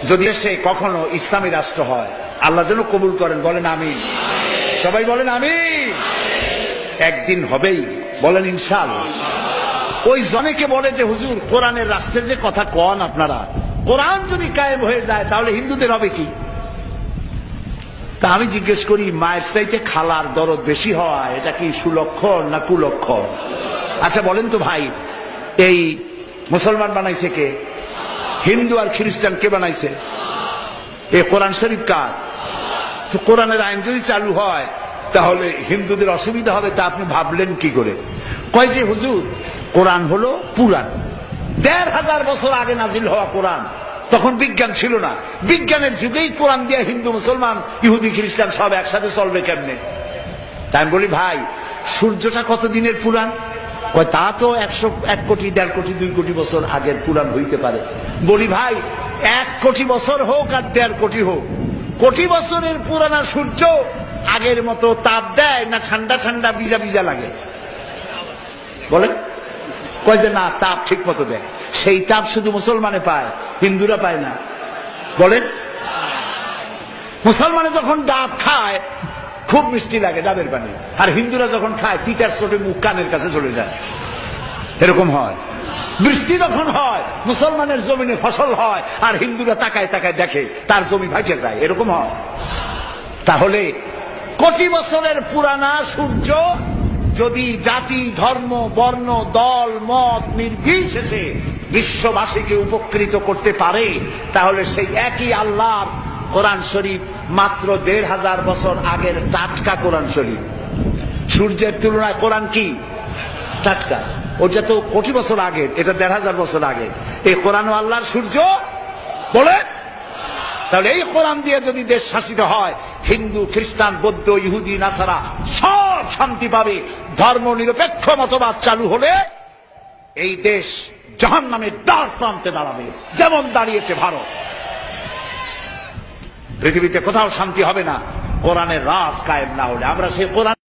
যদি সে কখনো ইসলামী রাষ্ট্র হয়, আল্লাহ যেন কবুল করেন, বলেন আমিন। সবাই বলেন আমিন। একদিন হবেই, বলেন ইনশাআল্লাহ। ওই জনেকে বলে যে হুজুর কোরআনের রাষ্ট্রের যে কথা কন আপনারা, কোরআন যদি কায়েম হয়ে যায় তাহলে হিন্দুদের হবে কি? তা আমি জিজ্ঞেস করি, মায়ের চাইতে খালার দরদ বেশি হওয়া এটা কি সুলক্ষণ না কুলক্ষণ? আচ্ছা বলেন তো ভাই, এই মুসলমান বানাইছে কে? হিন্দু আর খ্রিস্টান কে বানাইছে? এই কোরআন শরীফ কার? তো কোরআনের আইন যদি চালু হয় তাহলে হিন্দুদের অসুবিধা হবে, তা আপনি ভাবলেন কি করে? কয় যে হুজুর কোরআন হলো পুরাণ, ১৫০০ বছর আগে নাজিল হওয়া কোরআন, তখন বিজ্ঞান ছিল না, বিজ্ঞানের যুগেই কোরআন দিয়ে হিন্দু মুসলমান ইহুদি খ্রিস্টান সব একসাথে চলবে কেমনে? তাই আমি বলি ভাই, সূর্যটা কত দিনের পুরাণ? কয় তা তো ১ কোটি ১.৫ কোটি ২ কোটি বছর আগের পুরাণ হইতে পারে। বলি ভাই, ১ কোটি বছর হোক আর ১.৫ কোটি হোক, কোটি বছরের পুরানা সূর্য আগের মতো তাপ দেয় না ঠান্ডা ঠান্ডা ভিজা ভিজা লাগে? বলেন। কয় যে না, তাপ ঠিক মতো দেয়। সেই তাপ শুধু মুসলমানে পায়, হিন্দুরা পায় না। বলেন। মুসলমানে যখন ডাব খায় খুব মিষ্টি লাগে ডাবের পানি, আর হিন্দুরা যখন খায় তিতার চোটে মুখ কানের কাছে চলে যায়। এরকম হয়। বৃষ্টি যখন হয় মুসলমানের জমিনে ফসল হয়, আর হিন্দুরা তাকায় তাকায় দেখে তার জমি ভাসে যায়। এরকম হয়। তাহলে কোটি বছরের পুরানা সূর্য যদি জাতি ধর্ম বর্ণ দল মত নির্বিশেষে বিশ্ববাসীকে উপকৃত করতে পারে, তাহলে সেই একই আল্লাহর কোরআন শরীফ মাত্র ১৫০০ বছর আগের টাটকা কোরআন শরীফ। সূর্যের তুলনায় কোরআন কি টাটকা? ওটা তো কোটি বছর আগের, এটা ১৫০০ বছর আগের। এই কোরআন ও আল্লাহর সূর্য। বলে তাহলে এই কোরআন দিয়ে যদি দেশ শাসিত হয়, হিন্দু খ্রিস্টান বৌদ্ধ ইহুদি নাসারা সব শান্তি পাবে। ধর্ম নিরপেক্ষ মতবাদ চালু হলে এই দেশ জাহান্নামের দ্বার প্রান্তে দাঁড়াবে, যেমন দাঁড়িয়েছে ভারত। পৃথিবীতে কোথাও শান্তি হবে না কোরআনের রাজ কায়েম না হলে। আমরা সেই কোরআন